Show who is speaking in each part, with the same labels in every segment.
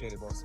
Speaker 1: appreciate it, boss.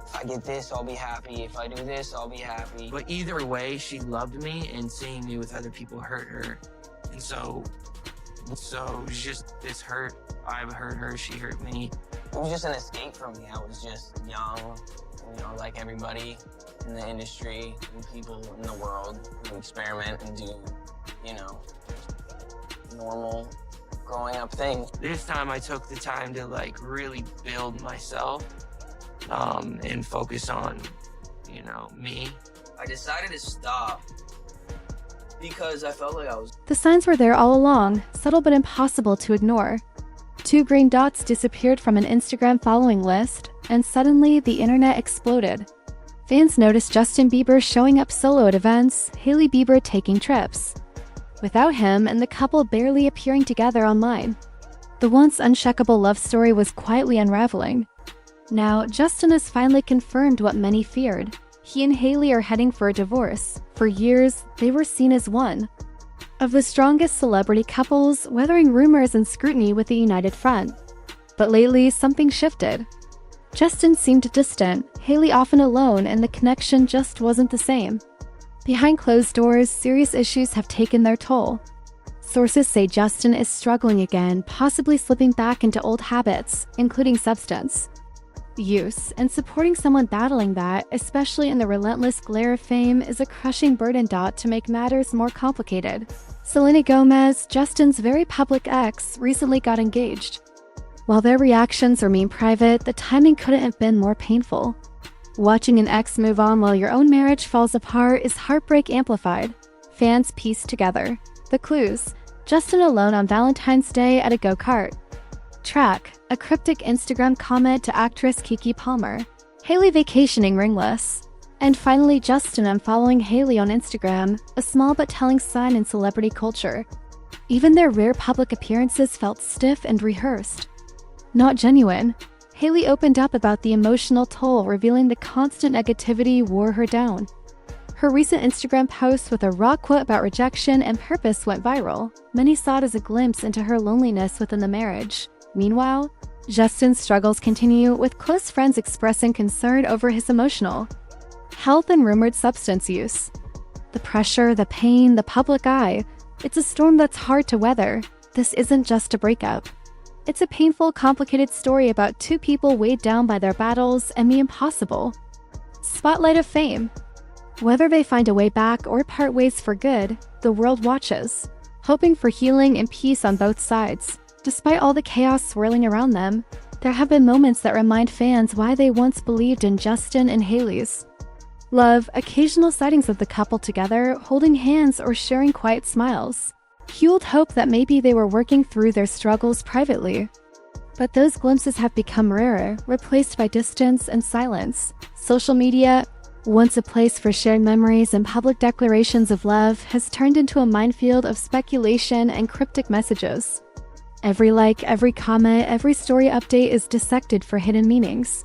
Speaker 2: If I get this, I'll be happy. If I do this, I'll be happy.
Speaker 3: But either way, she loved me, and seeing me with other people hurt her. And so it's just this hurt. I hurt her, she hurt me.
Speaker 2: It was just an escape from me. I was just young, like everybody in the industry and people in the world who experiment and do, normal growing up things.
Speaker 3: This time I took the time to really build myself and focus on, me.
Speaker 2: I decided to stop because I felt like I was...
Speaker 4: The signs were there all along, subtle but impossible to ignore. 2 green dots disappeared from an Instagram following list, and suddenly the internet exploded. Fans noticed Justin Bieber showing up solo at events, Hailey Bieber taking trips. Without him and the couple barely appearing together online, the once uncheckable love story was quietly unraveling. Now, Justin has finally confirmed what many feared. He and Hailey are heading for a divorce. For years, they were seen as one of the strongest celebrity couples, weathering rumors and scrutiny with a united front. But lately, something shifted. Justin seemed distant, Hailey often alone, and the connection just wasn't the same. Behind closed doors, serious issues have taken their toll. Sources say Justin is struggling again, possibly slipping back into old habits, including substance use, and supporting someone battling that, especially in the relentless glare of fame, is a crushing burden. To make matters more complicated, Selena Gomez, Justin's very public ex, recently got engaged. While their reactions remain private, the timing couldn't have been more painful. Watching an ex move on while your own marriage falls apart is heartbreak amplified. Fans piece together the clues. Justin alone on Valentine's Day at a go-kart track, a cryptic Instagram comment to actress Keke Palmer, Hailey vacationing ringless, and finally Justin unfollowing Hailey on Instagram, a small but telling sign in celebrity culture. Even their rare public appearances felt stiff and rehearsed, not genuine. Hailey opened up about the emotional toll, revealing the constant negativity wore her down. Her recent Instagram post with a raw quote about rejection and purpose went viral. Many saw it as a glimpse into her loneliness within the marriage. Meanwhile, Justin's struggles continue, with close friends expressing concern over his emotional health and rumored substance use. The pressure, the pain, the public eye, it's a storm that's hard to weather. This isn't just a breakup. It's a painful, complicated story about 2 people weighed down by their battles and the impossible spotlight of fame. Whether they find a way back or part ways for good, the world watches, hoping for healing and peace on both sides. Despite all the chaos swirling around them, there have been moments that remind fans why they once believed in Justin and Hailey's love. Occasional sightings of the couple together, holding hands or sharing quiet smiles, fueled hope that maybe they were working through their struggles privately. But those glimpses have become rarer, replaced by distance and silence. Social media, once a place for shared memories and public declarations of love, has turned into a minefield of speculation and cryptic messages. Every like, every comment, every story update is dissected for hidden meanings.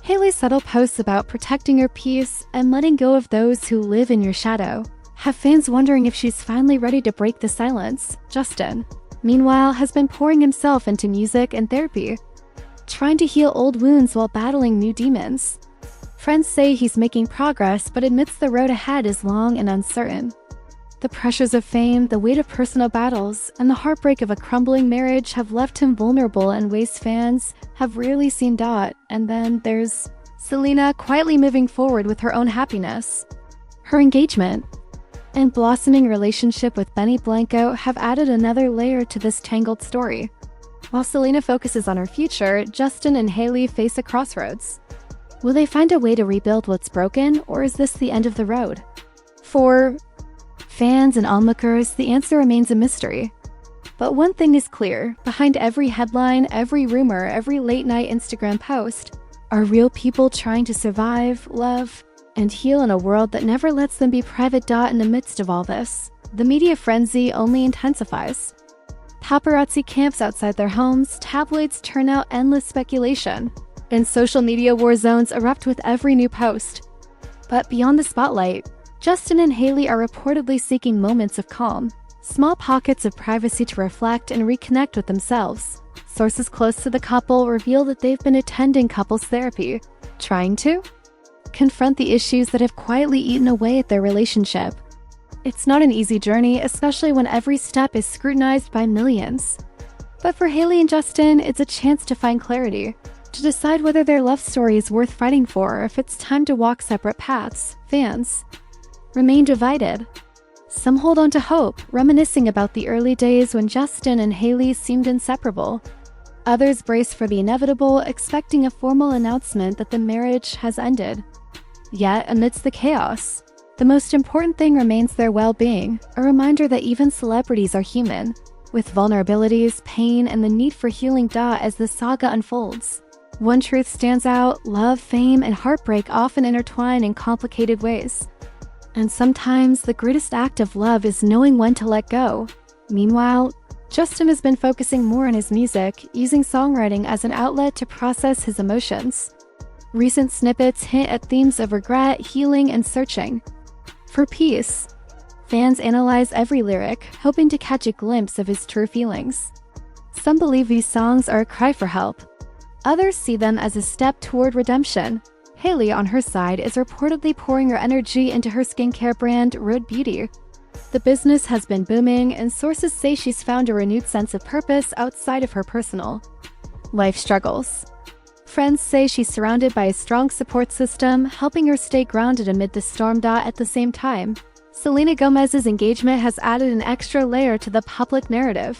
Speaker 4: Hailey's subtle posts about protecting your peace and letting go of those who live in your shadow have fans wondering if she's finally ready to break the silence. Justin, meanwhile, has been pouring himself into music and therapy, trying to heal old wounds while battling new demons. Friends say he's making progress, but admits the road ahead is long and uncertain. The pressures of fame, the weight of personal battles, and the heartbreak of a crumbling marriage have left him vulnerable in ways fans have rarely seen. And then there's Selena, quietly moving forward with her own happiness. Her engagement and blossoming relationship with Benny Blanco have added another layer to this tangled story. While Selena focuses on her future, Justin and Hailey face a crossroads. Will they find a way to rebuild what's broken, or is this the end of the road? For fans and onlookers, the answer remains a mystery. But one thing is clear: behind every headline, every rumor, every late-night Instagram post are real people trying to survive, love, and heal in a world that never lets them be private. In the midst of all this, the media frenzy only intensifies. Paparazzi camps outside their homes, tabloids turn out endless speculation, and social media war zones erupt with every new post. But beyond the spotlight, Justin and Hailey are reportedly seeking moments of calm. small pockets of privacy to reflect and reconnect with themselves. Sources close to the couple reveal that they've been attending couples therapy, trying to confront the issues that have quietly eaten away at their relationship. It's not an easy journey, especially when every step is scrutinized by millions. But for Hailey and Justin, it's a chance to find clarity, to decide whether their love story is worth fighting for or if it's time to walk separate paths. Fans remain divided. Some hold on to hope, reminiscing about the early days when Justin and Hailey seemed inseparable. Others brace for the inevitable, expecting a formal announcement that the marriage has ended. Yet, amidst the chaos, the most important thing remains their well-being, a reminder that even celebrities are human, with vulnerabilities, pain, and the need for healing. As the saga unfolds, one truth stands out: love, fame, and heartbreak often intertwine in complicated ways. And sometimes, the greatest act of love is knowing when to let go. Meanwhile, Justin has been focusing more on his music, using songwriting as an outlet to process his emotions. Recent snippets hint at themes of regret, healing, and searching for peace. Fans analyze every lyric, hoping to catch a glimpse of his true feelings. Some believe these songs are a cry for help. Others see them as a step toward redemption. Hailey, on her side, is reportedly pouring her energy into her skincare brand, Rhode Beauty. The business has been booming, and sources say she's found a renewed sense of purpose outside of her personal life struggles. Friends say she's surrounded by a strong support system, helping her stay grounded amid the storm. At the same time, Selena Gomez's engagement has added an extra layer to the public narrative.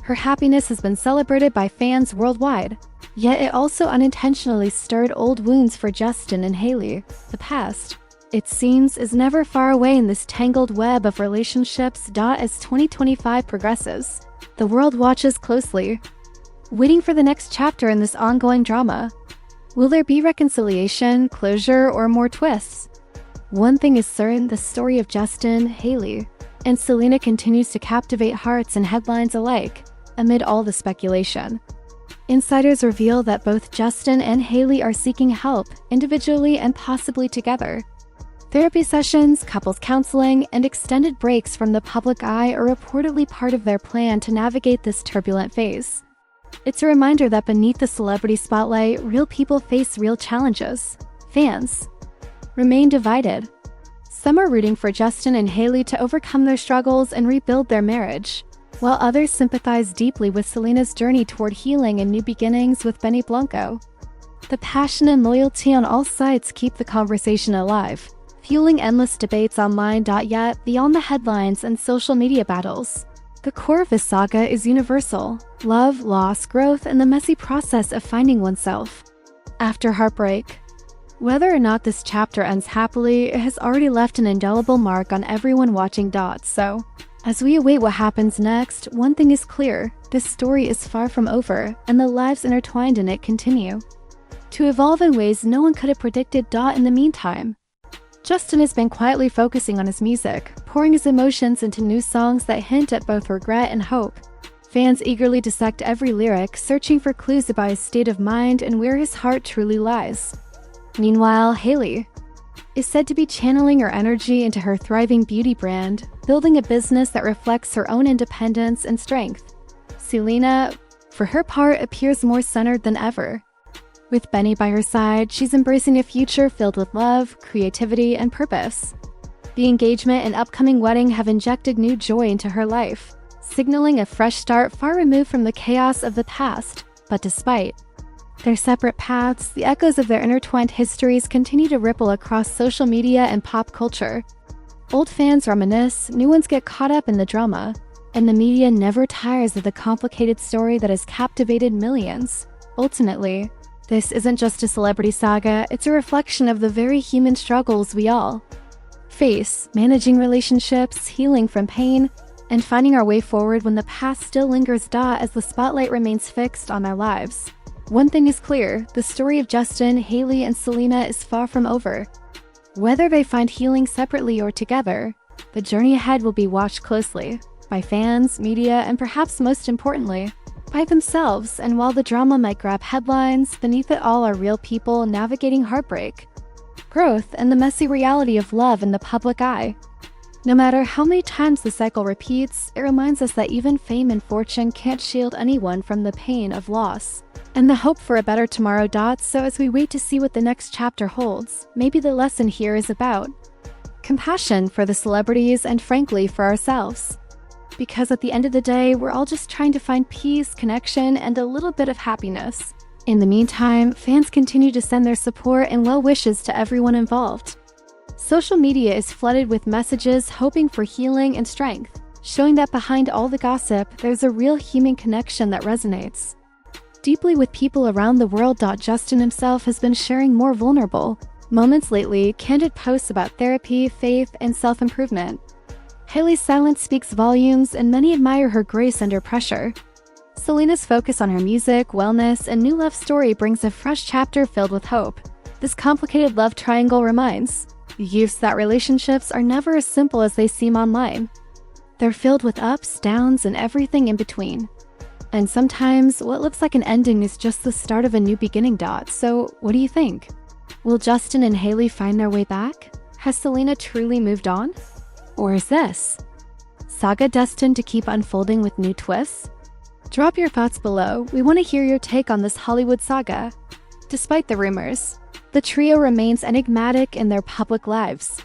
Speaker 4: Her happiness has been celebrated by fans worldwide, yet it also unintentionally stirred old wounds for Justin and Hailey. The past, it seems, is never far away in this tangled web of relationships. As 2025 progresses, the world watches closely, waiting for the next chapter in this ongoing drama. Will there be reconciliation, closure, or more twists? One thing is certain: the story of Justin, Hailey, and Selena continues to captivate hearts and headlines alike, amid all the speculation. Insiders reveal that both Justin and Hailey are seeking help, individually and possibly together. Therapy sessions, couples counseling, and extended breaks from the public eye are reportedly part of their plan to navigate this turbulent phase. It's a reminder that beneath the celebrity spotlight, real people face real challenges. Fans remain divided. Some are rooting for Justin and Hailey to overcome their struggles and rebuild their marriage, while others sympathize deeply with Selena's journey toward healing and new beginnings with Benny Blanco. The passion and loyalty on all sides keep the conversation alive, fueling endless debates online. Yet, beyond the headlines and social media battles, the core of this saga is universal: love, loss, growth, and the messy process of finding oneself after heartbreak. Whether or not this chapter ends happily, it has already left an indelible mark on everyone watching. So, as we await what happens next, one thing is clear: this story is far from over, and the lives intertwined in it continue to evolve in ways no one could have predicted. In the meantime, Justin has been quietly focusing on his music, pouring his emotions into new songs that hint at both regret and hope. Fans eagerly dissect every lyric, searching for clues about his state of mind and where his heart truly lies. Meanwhile, Hailey is said to be channeling her energy into her thriving beauty brand, building a business that reflects her own independence and strength. Selena, for her part, appears more centered than ever. With Benny by her side, she's embracing a future filled with love, creativity, and purpose. The engagement and upcoming wedding have injected new joy into her life, signaling a fresh start far removed from the chaos of the past. But despite their separate paths, the echoes of their intertwined histories continue to ripple across social media and pop culture. Old fans reminisce, new ones get caught up in the drama, and the media never tires of the complicated story that has captivated millions. Ultimately, this isn't just a celebrity saga, it's a reflection of the very human struggles we all face: managing relationships, healing from pain, and finding our way forward when the past still lingers. As the spotlight remains fixed on our lives, one thing is clear: the story of Justin, Hailey, and Selena is far from over. Whether they find healing separately or together, the journey ahead will be watched closely by fans, media, and perhaps most importantly, by themselves. And while the drama might grab headlines, beneath it all are real people navigating heartbreak, growth, and the messy reality of love in the public eye. No matter how many times the cycle repeats, it reminds us that even fame and fortune can't shield anyone from the pain of loss and the hope for a better tomorrow. So as we wait to see what the next chapter holds, maybe the lesson here is about compassion for the celebrities and frankly for ourselves. Because at the end of the day, we're all just trying to find peace, connection, and a little bit of happiness. In the meantime, fans continue to send their support and well wishes to everyone involved. Social media is flooded with messages hoping for healing and strength, showing that behind all the gossip, there's a real human connection that resonates deeply with people around the world. Justin himself has been sharing more vulnerable moments lately, candid posts about therapy, faith, and self-improvement. Hailey's silence speaks volumes, and many admire her grace under pressure. Selena's focus on her music, wellness, and new love story brings a fresh chapter filled with hope. This complicated love triangle reminds youths that relationships are never as simple as they seem online. They're filled with ups, downs, and everything in between. And sometimes, what looks like an ending is just the start of a new beginning. So, what do you think? Will Justin and Hailey find their way back? Has Selena truly moved on? Or is this saga destined to keep unfolding with new twists? Drop your thoughts below. We want to hear your take on this Hollywood saga. Despite the rumors, the trio remains enigmatic in their public lives.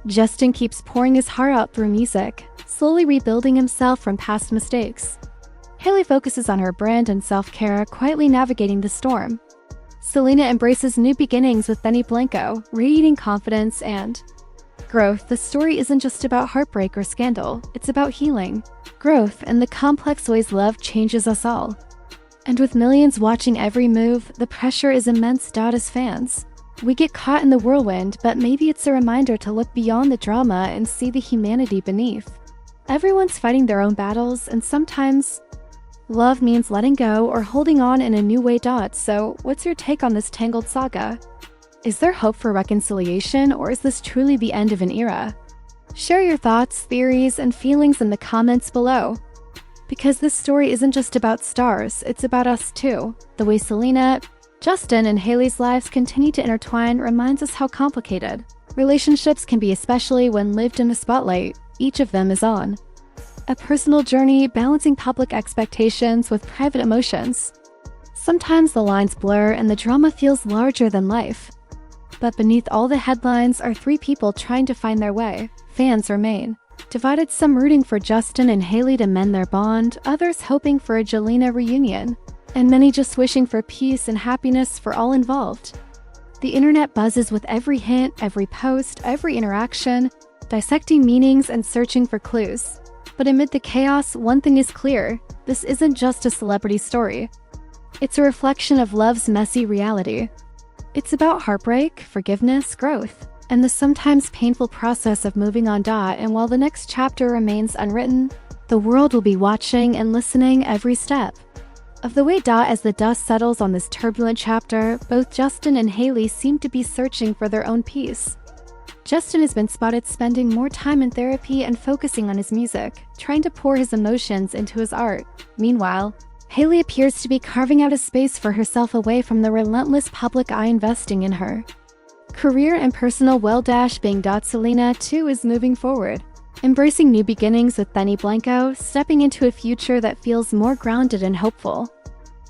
Speaker 4: Justin keeps pouring his heart out through music, slowly rebuilding himself from past mistakes. Hailey focuses on her brand and self-care, quietly navigating the storm. Selena embraces new beginnings with Benny Blanco, radiating confidence and growth. The story isn't just about heartbreak or scandal, it's about healing, growth, and the complex ways love changes us all. And with millions watching every move, the pressure is immense. As fans, we get caught in the whirlwind, but maybe it's a reminder to look beyond the drama and see the humanity beneath. Everyone's fighting their own battles, and sometimes love means letting go or holding on in a new way. So, what's your take on this tangled saga? Is there hope for reconciliation, or is this truly the end of an era? Share your thoughts, theories, and feelings in the comments below. Because this story isn't just about stars, it's about us too. The way Selena, Justin, and Hailey's lives continue to intertwine reminds us how complicated relationships can be, especially when lived in the spotlight each of them is on. A personal journey balancing public expectations with private emotions. Sometimes the lines blur and the drama feels larger than life. But beneath all the headlines are three people trying to find their way. Fans remain divided, some rooting for Justin and Hailey to mend their bond, others hoping for a Jelena reunion, and many just wishing for peace and happiness for all involved. The internet buzzes with every hint, every post, every interaction, dissecting meanings and searching for clues. But amid the chaos, one thing is clear: this isn't just a celebrity story. It's a reflection of love's messy reality. It's about heartbreak, forgiveness, growth, and the sometimes painful process of moving on. And while the next chapter remains unwritten, the world will be watching and listening every step of the way. As the dust settles on this turbulent chapter, both Justin and Hailey seem to be searching for their own peace. Justin has been spotted spending more time in therapy and focusing on his music, trying to pour his emotions into his art. Meanwhile, Hailey appears to be carving out a space for herself away from the relentless public eye investing in her career and personal well-being. Selena, too, is moving forward, embracing new beginnings with Benny Blanco, stepping into a future that feels more grounded and hopeful.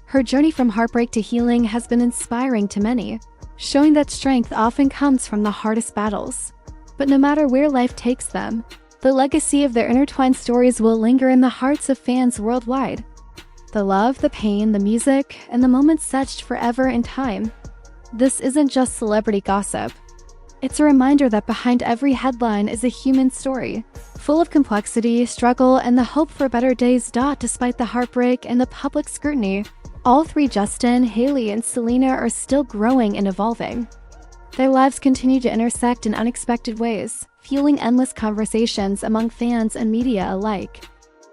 Speaker 4: Her journey from heartbreak to healing has been inspiring to many, showing that strength often comes from the hardest battles. But no matter where life takes them, the legacy of their intertwined stories will linger in the hearts of fans worldwide. The love, the pain, the music, and the moments etched forever in time. This isn't just celebrity gossip. It's a reminder that behind every headline is a human story, full of complexity, struggle, and the hope for better days. Despite the heartbreak and the public scrutiny, all three, Justin, Hailey, and Selena, are still growing and evolving. Their lives continue to intersect in unexpected ways, fueling endless conversations among fans and media alike.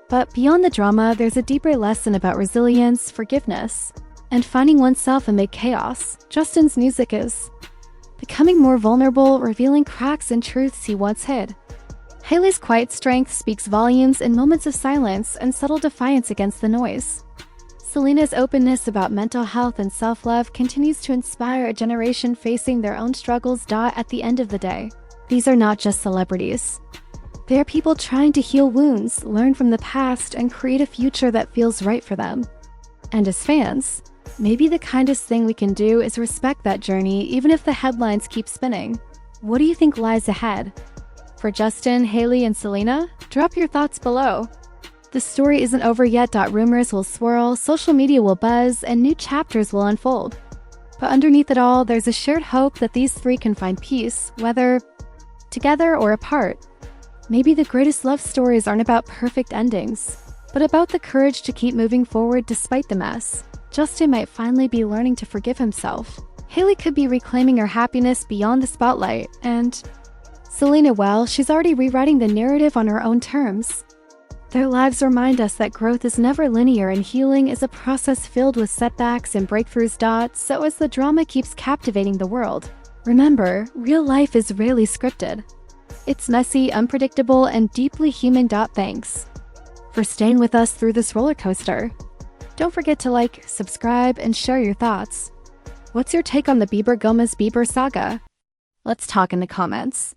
Speaker 4: But beyond the drama, there's a deeper lesson about resilience, forgiveness, and finding oneself amid chaos. Justin's music is becoming more vulnerable, revealing cracks and truths he once hid. Hailey's quiet strength speaks volumes in moments of silence and subtle defiance against the noise. Selena's openness about mental health and self-love continues to inspire a generation facing their own struggles. At the end of the day, these are not just celebrities. They are people trying to heal wounds, learn from the past, and create a future that feels right for them. And as fans, maybe the kindest thing we can do is respect that journey even if the headlines keep spinning. What do you think lies ahead? For Justin, Hailey, and Selena, drop your thoughts below. The story isn't over yet. Rumors will swirl, social media will buzz, and new chapters will unfold. But underneath it all, there's a shared hope that these three can find peace, whether together or apart. Maybe the greatest love stories aren't about perfect endings, but about the courage to keep moving forward despite the mess. Justin might finally be learning to forgive himself. Hailey could be reclaiming her happiness beyond the spotlight, and Selena, well, she's already rewriting the narrative on her own terms. Their lives remind us that growth is never linear and healing is a process filled with setbacks and breakthroughs. So as the drama keeps captivating the world, remember, real life is rarely scripted. It's messy, unpredictable, and deeply human. Thanks for staying with us through this roller coaster. Don't forget to like, subscribe, and share your thoughts. What's your take on the Bieber-Gomez-Bieber saga? Let's talk in the comments.